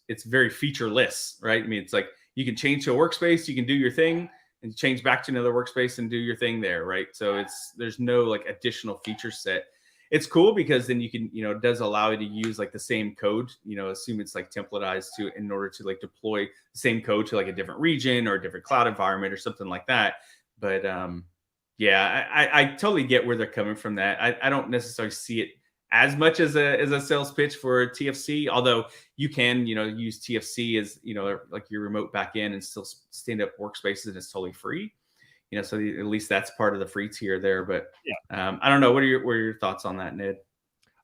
it's very featureless, right? I mean, it's like you can change to a workspace, you can do your thing, and change back to another workspace and do your thing there, right? So there's no like additional feature set. It's cool because then you can, it does allow you to use like the same code, assume it's like templatized to in order to like deploy the same code to like a different region or a different cloud environment or something like that. But yeah, I totally get where they're coming from that. I don't necessarily see it as much as a sales pitch for TFC, although you can, use TFC as, like your remote backend and still stand up workspaces and it's totally free. So at least that's part of the free tier there. But Yeah. I don't know. What are your thoughts on that, Ned?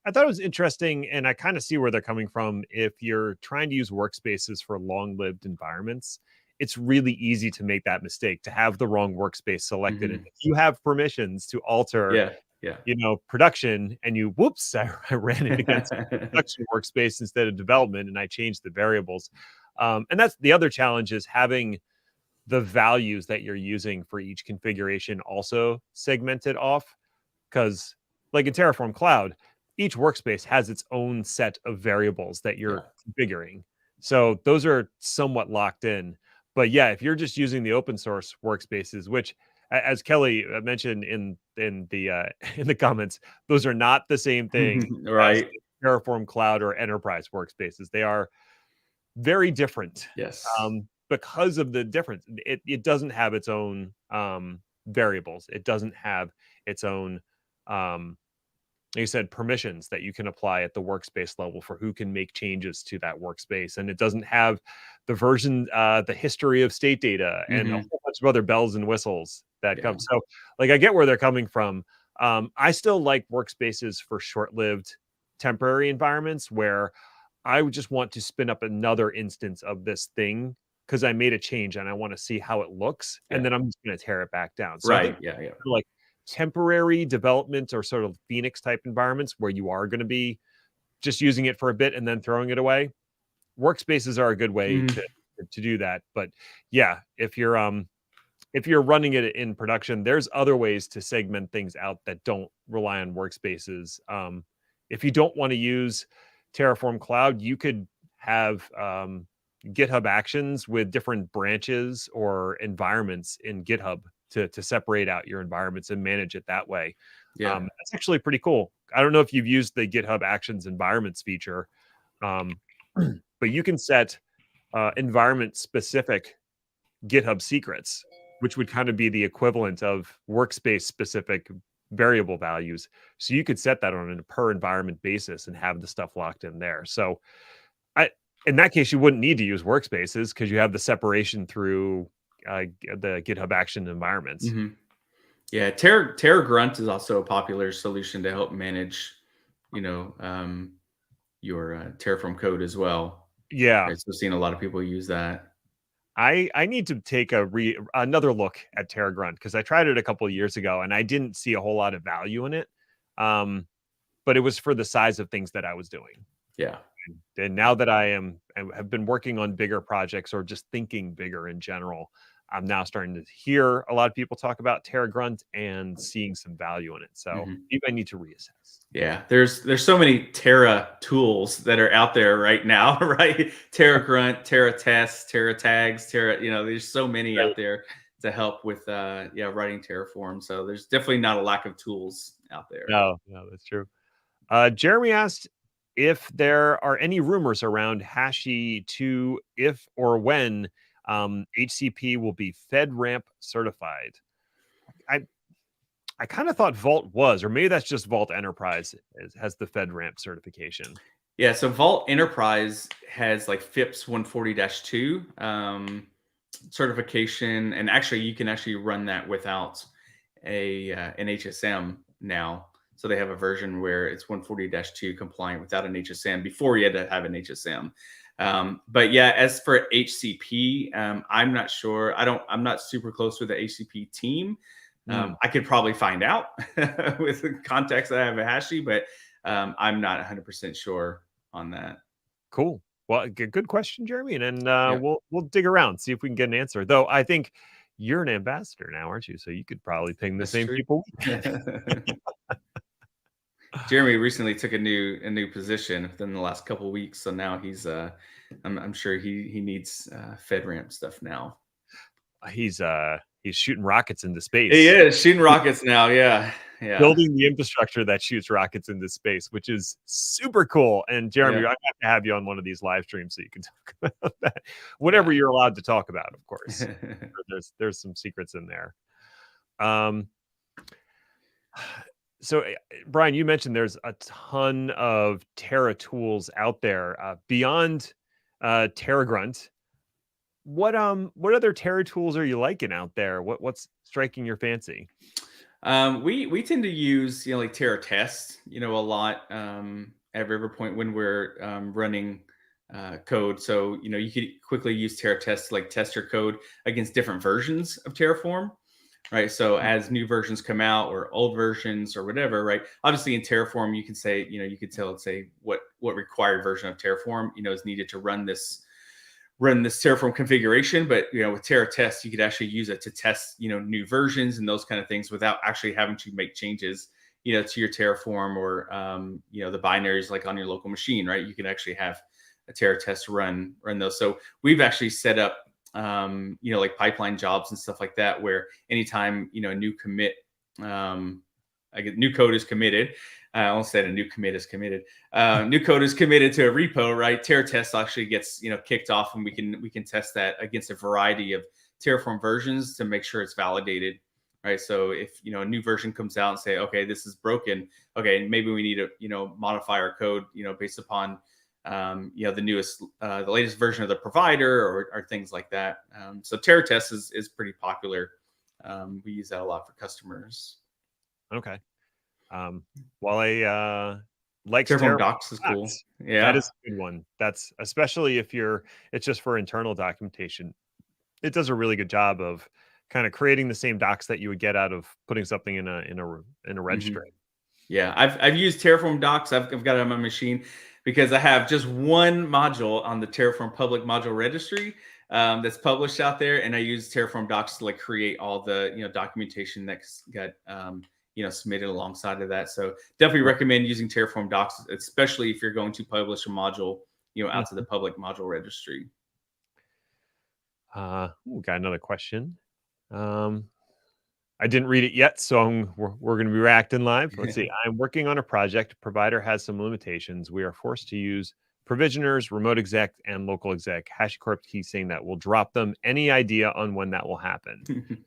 I thought it was interesting, and I kind of see where they're coming from. If you're trying to use workspaces for long-lived environments, it's really easy to make that mistake, to have the wrong workspace selected. And if you have permissions to alter, Yeah. production, and whoops, I ran it against production workspace instead of development, and I changed the variables. And that's the other challenge, is having the values that you're using for each configuration also segmented off. Because like in Terraform Cloud, each workspace has its own set of variables that you're configuring. So those are somewhat locked in. But yeah, if you're just using the open source workspaces, which, as Kelly mentioned in the in the comments, those are not the same thing as Right. Terraform Cloud or Enterprise workspaces. They are very different. Yes. Because of the difference. It doesn't have its own variables. It doesn't have its own like you said, permissions that you can apply at the workspace level for who can make changes to that workspace. And it doesn't have the version, the history of state data, and a whole bunch of other bells and whistles that come. So like, I get where they're coming from. I still like workspaces for short-lived temporary environments where I would just want to spin up another instance of this thing because I made a change and I want to see how it looks. And then I'm just going to tear it back down. So I think Right. Yeah. like temporary development or sort of Phoenix type environments where you are going to be just using it for a bit and then throwing it away. Workspaces are a good way to do that. But yeah, if you're running it in production, there's other ways to segment things out that don't rely on workspaces. If you don't want to use Terraform Cloud, you could have GitHub Actions with different branches or environments in GitHub to separate out your environments and manage it that way. Yeah. That's actually pretty cool. I don't know if you've used the GitHub Actions environments feature, but you can set environment specific GitHub secrets, which would kind of be the equivalent of workspace specific variable values. So you could set that on a per environment basis and have the stuff locked in there. So in that case, you wouldn't need to use workspaces because you have the separation through the GitHub Action environments. Mm-hmm. Yeah, Terra Grunt is also a popular solution to help manage, your Terraform code as well. Yeah, right? So seeing a lot of people use that. I need to take another look at Terra Grunt because I tried it a couple of years ago and I didn't see a whole lot of value in it. But it was for the size of things that I was doing. Yeah. And now that I have been working on bigger projects or just thinking bigger in general, I'm now starting to hear a lot of people talk about Terra Grunt and seeing some value in it. So maybe I need to reassess. Yeah, there's so many Terra tools that are out there right now, right? Terra Grunt, Terra Test, Terra Tags, Terra, there's so many out there to help with writing Terraform. So there's definitely not a lack of tools out there. No, that's true. Jeremy asked if there are any rumors around Hashi 2, if or when HCP will be FedRAMP certified. I kind of thought Vault was, or maybe that's just Vault Enterprise has the FedRAMP certification. Yeah, so Vault Enterprise has like FIPS 140-2 certification, and actually you can actually run that without an HSM now. So they have a version where it's 140-2 compliant without an HSM. Before you had to have an HSM. But yeah, as for HCP, I'm not sure. I'm not super close with the HCP team. I could probably find out with the context that I have at Hashi, but I'm not 100% sure on that. Cool. Well, good question, Jeremy. And we'll dig around, see if we can get an answer. Though I think you're an ambassador now, aren't you? So you could probably ping the same people. Jeremy recently took a new position within the last couple of weeks, so now he's I'm sure he needs FedRAMP stuff now. He's shooting rockets into space. He is shooting rockets now. Yeah. Building the infrastructure that shoots rockets into space, which is super cool. And Jeremy, I have to have you on one of these live streams so you can talk about that. Whatever you're allowed to talk about, of course. There's some secrets in there. So, Brian, you mentioned there's a ton of Terra tools out there beyond Terra Grunt. What other Terra tools are you liking out there? What's striking your fancy? We tend to use like Terra Test a lot at Riverpoint when we're running code. So you could quickly use Terra Test to like test your code against different versions of Terraform. Right. So as new versions come out or old versions or whatever, right. Obviously in Terraform, you can say, you could tell it, say what required version of Terraform, is needed to run this Terraform configuration. But, with Terra Test, you could actually use it to test, new versions and those kind of things without actually having to make changes, to your Terraform or, the binaries like on your local machine, right. You can actually have a Terra Test run those. So we've actually set up like pipeline jobs and stuff like that, where anytime, a new commit, new code is committed. I almost said a new commit is committed. New code is committed to a repo, right? Terra Test actually gets, kicked off, and we can test that against a variety of Terraform versions to make sure it's validated, right? So if, a new version comes out and say, okay, this is broken. Okay, maybe we need to, modify our code, based upon the newest, the latest version of the provider or things like that. So Terra Test is pretty popular. We use that a lot for customers. Okay. While I like Terraform Docs is cool. Yeah, that is a good one. That's especially if it's just for internal documentation. It does a really good job of kind of creating the same docs that you would get out of putting something in a registry. Yeah, I've used Terraform Docs. I've got it on my machine because I have just one module on the Terraform public module registry that's published out there, and I use Terraform Docs to like create all the documentation that's got submitted alongside of that. So definitely recommend using Terraform Docs, especially if you're going to publish a module out to the public module registry. We got another question. I didn't read it yet, so we're going to be reacting live. Let's see. I'm working on a project. Provider has some limitations. We are forced to use provisioners, remote exec, and local exec. HashiCorp keeps saying that we'll drop them. Any idea on when that will happen?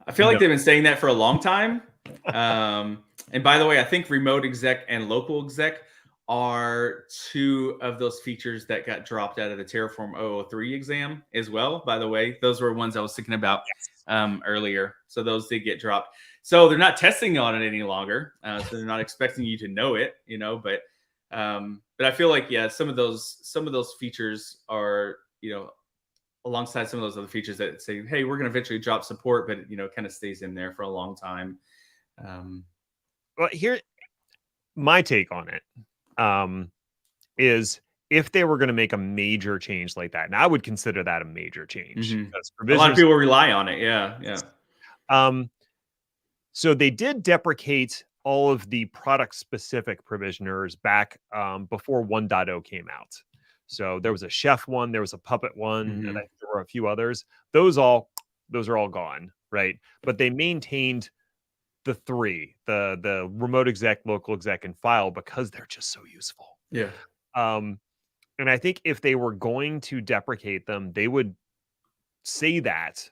I feel like No. they've been saying that for a long time. And by the way, I think remote exec and local exec are two of those features that got dropped out of the Terraform 003 exam as well. By the way, those were ones I was thinking about earlier. So those did get dropped. So they're not testing on it any longer. So they're not expecting you to know it, you know, but I feel like, yeah, some of those features are, you know, alongside some of those other features that say, hey, we're going to eventually drop support, but, you know, it kind of stays in there for a long time. Well, here, my take on it is if they were going to make a major change like that, and I would consider that a major change. Because a lot of people rely on it. Yeah. So they did deprecate all of the product specific provisioners back before 1.0 came out. So there was a Chef one, there was a Puppet one, and I think there were a few others. Those are all gone, right? But they maintained the three, the remote exec, local exec, and file, because they're just so useful. Yeah. And I think if they were going to deprecate them, they would say that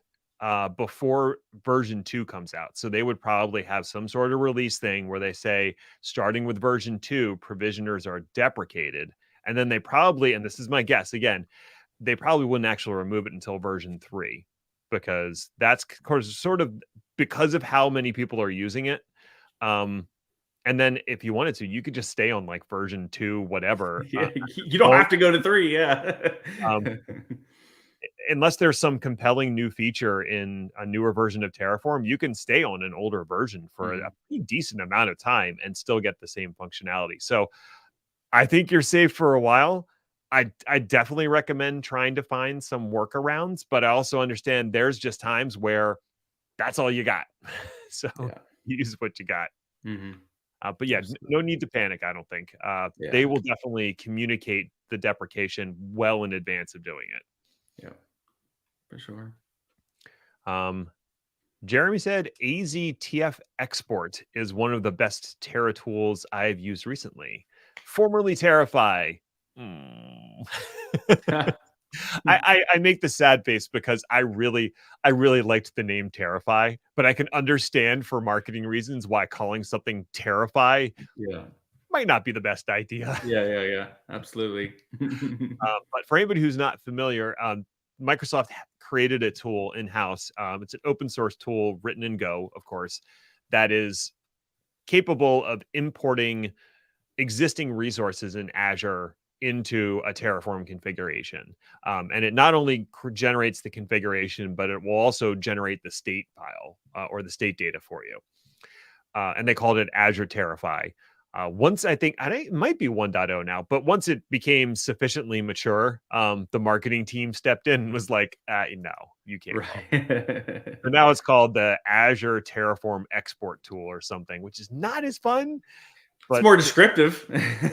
before version 2 comes out. So they would probably have some sort of release thing where they say, starting with version 2, provisioners are deprecated. And then they probably, and this is my guess again, they probably wouldn't actually remove it until version 3, because that's sort of because of how many people are using it. And then if you wanted to, you could just stay on like version 2, whatever. Yeah, you don't have to go to 3. Yeah. Unless there's some compelling new feature in a newer version of Terraform, you can stay on an older version for a pretty decent amount of time and still get the same functionality. So I think you're safe for a while. I definitely recommend trying to find some workarounds, but I also understand there's just times where that's all you got. So use what you got. But yeah, no need to panic, I don't think. They will definitely communicate the deprecation well in advance of doing it. Yeah, for sure. Jeremy said AZTF export is one of the best Terra tools I've used recently. Formerly Terrafy. I make the sad face because I really liked the name Terrafy, but I can understand for marketing reasons why calling something Terrafy might not be the best idea. Yeah, absolutely. But for anybody who's not familiar, Microsoft created a tool in-house. It's an open source tool written in Go, of course, that is capable of importing existing resources in Azure into a Terraform configuration. And it not only generates the configuration, but it will also generate the state file or the state data for you. And they called it Azure Terrafy. Once I think it might be 1.0 now, but once it became sufficiently mature, the marketing team stepped in and was like, no, you can't. Right. So now it's called the Azure Terraform Export Tool or something, which is not as fun. But it's more descriptive.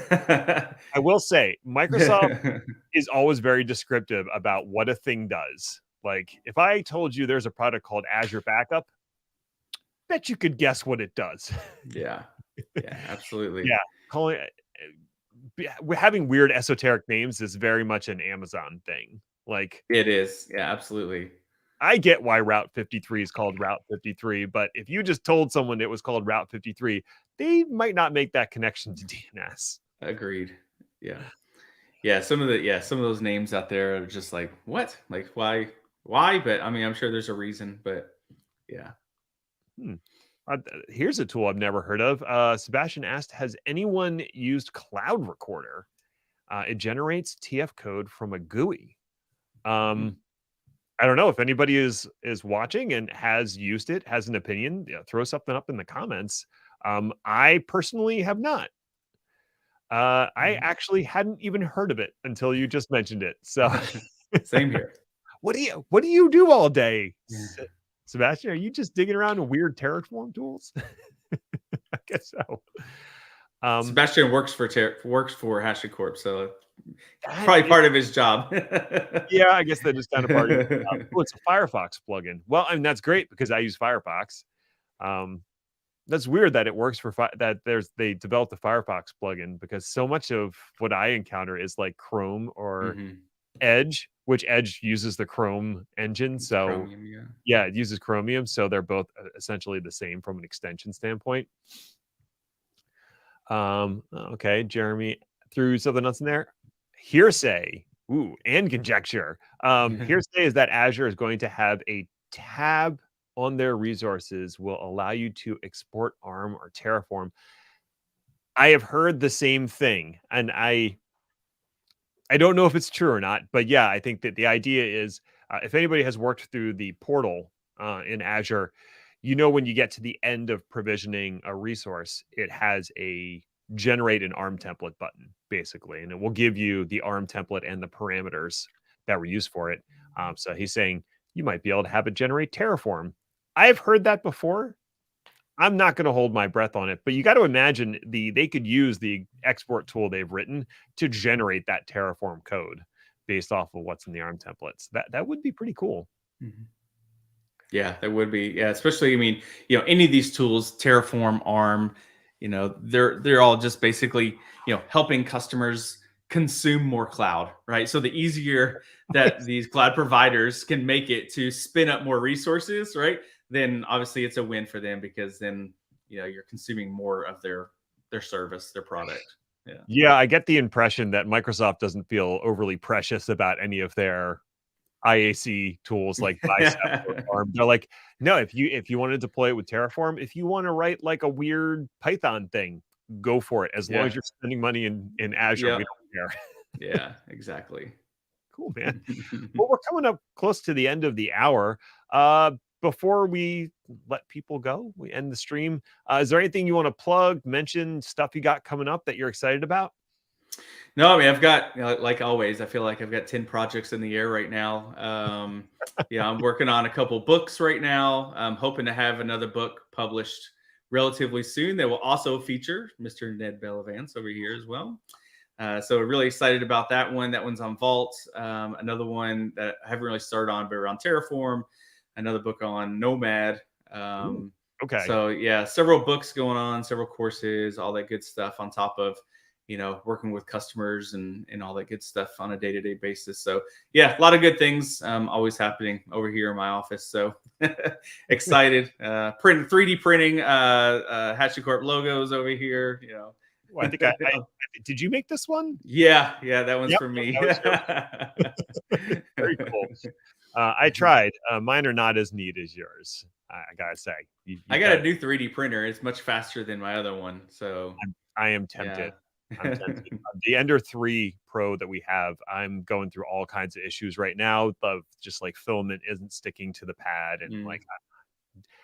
I will say Microsoft is always very descriptive about what a thing does. Like if I told you there's a product called Azure Backup, bet you could guess what it does. Yeah, absolutely. Yeah, having weird esoteric names is very much an Amazon thing. Like it is. Yeah, absolutely. I get why Route 53 is called Route 53, but if you just told someone it was called Route 53, they might not make that connection to DNS. Agreed. Yeah. Some of those names out there are just like, what? Like why? But I mean, I'm sure there's a reason, but yeah. Here's a tool I've never heard of. Sebastian asked, has anyone used Cloud Recorder? It generates TF code from a GUI. I don't know if anybody is watching and has used it, has an opinion, throw something up in the comments. I personally have not. I actually hadn't even heard of it until you just mentioned it. So same here. What do you do all day? Sebastian, are you just digging around in weird Terraform tools? I guess so. Sebastian works for HashiCorp, so That Probably is, part of his job. yeah, I guess that is kind of part of it. Oh, it's a Firefox plugin. Well, I mean, that's great because I use Firefox. Um, that's weird that it works for they developed the Firefox plugin, because so much of what I encounter is like Chrome or Mhm. Edge, which Edge uses the Chrome engine. So Chromium, yeah. yeah, it uses Chromium. So they're both essentially the same from an extension standpoint. Okay, Jeremy threw something else in there. Hearsay, ooh, and conjecture. Hearsay is that Azure is going to have a tab on their resources will allow you to export ARM or Terraform. I have heard the same thing, and I don't know if it's true or not, but yeah, I think that the idea is, if anybody has worked through the portal in Azure, when you get to the end of provisioning a resource, it has a generate an ARM template button, basically, and it will give you the ARM template and the parameters that were used for it. So he's saying you might be able to have it generate Terraform. I've heard that before. I'm not going to hold my breath on it, but you got to imagine they could use the export tool they've written to generate that Terraform code based off of what's in the ARM templates. That would be pretty cool. Mhm. Yeah, that would be. Yeah, especially, I mean, any of these tools, Terraform, ARM, they're all just basically, helping customers consume more cloud, right? So the easier that these cloud providers can make it to spin up more resources, right? Then obviously it's a win for them, because then, you're consuming more of their service, their product. Yeah. Yeah, I get the impression that Microsoft doesn't feel overly precious about any of their IAC tools like Bicep or ARM. They're like, no, if you want to deploy it with Terraform, if you want to write like a weird Python thing, go for it. As long as Yeah. you're spending money in Azure, Yeah. we don't care. Yeah, exactly. Cool, man. Well, we're coming up close to the end of the hour. Uh, Before we let people go, we end the stream. Is there anything you want to plug, mention, stuff you got coming up that you're excited about? No, I mean, I've got, like always, I feel like I've got 10 projects in the air right now. I'm working on a couple books right now. I'm hoping to have another book published relatively soon that will also feature Mr. Ned Bellavance over here as well. So we're really excited about that one. That one's on Vault. Another one that I haven't really started on, but around Terraform. Another book on Nomad. Ooh, okay. So yeah, several books going on, several courses, all that good stuff on top of, working with customers and all that good stuff on a day-to-day basis. So yeah, a lot of good things always happening over here in my office. So excited. 3D printing HashiCorp logos over here, Well, I think I did you make this one? Yeah, that one's Yep, for yep, me. that was very cool. I tried. Mine are not as neat as yours. I gotta say. I got a new 3D printer. It's much faster than my other one. So I am yeah. tempted. I'm tempted. The Ender 3 Pro that we have, I'm going through all kinds of issues right now of just like filament isn't sticking to the pad, and like,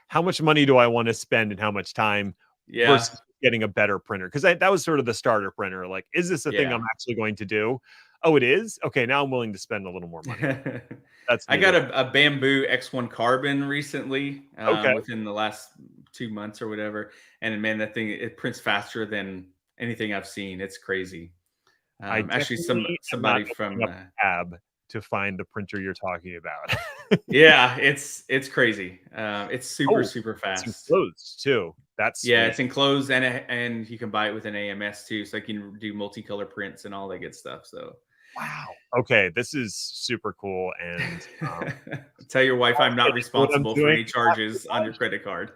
how much money do I want to spend and how much time Yeah. versus getting a better printer? Because that was sort of the starter printer. Like, is this a thing Yeah. I'm actually going to do? Oh, it is? Okay, now I'm willing to spend a little more money. That's I the got other. a Bamboo X1 Carbon recently, Okay. within the last 2 months or whatever. And man, that thing, it prints faster than anything I've seen. It's crazy. I Actually, definitely am not somebody opening from up a tab to find the printer you're talking about. yeah, it's crazy. It's super Oh, super it's fast. enclosed too. That's Yeah, sweet. it's enclosed, and you can buy it with an AMS too, so you can do multicolor prints and all that good stuff. So Wow. Okay, this is super cool, and tell your wife I'm I not know what I'm responsible for doing. any charges on your credit card.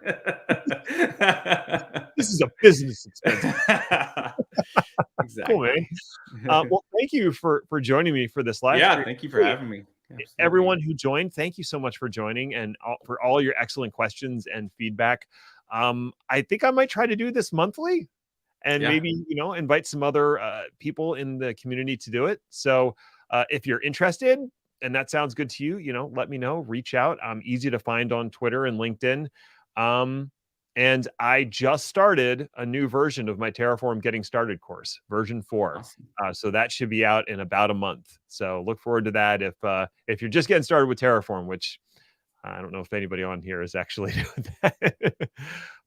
This is a business expense. Cool, man. Exactly. Well, thank you for joining me for this live Yeah, stream. thank you for having me. Absolutely. Everyone who joined, thank you so much for joining and for all your excellent questions and feedback. I think I might try to do this monthly, and Yeah. maybe invite some other people in the community to do it. So if you're interested and that sounds good to you, let me know. Reach out. I'm easy to find on Twitter and LinkedIn. And I just started a new version of my Terraform Getting Started course, version 4. Awesome. So that should be out in about a month. So look forward to that if you're just getting started with Terraform, which I don't know if anybody on here is actually doing that.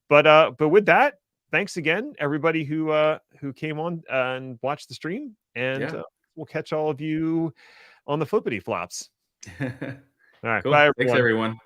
But with that, thanks again, everybody who came on and watched the stream. And Yeah. we'll catch all of you on the flippity flops. All right. Cool. Bye, Thanks, everyone. everyone.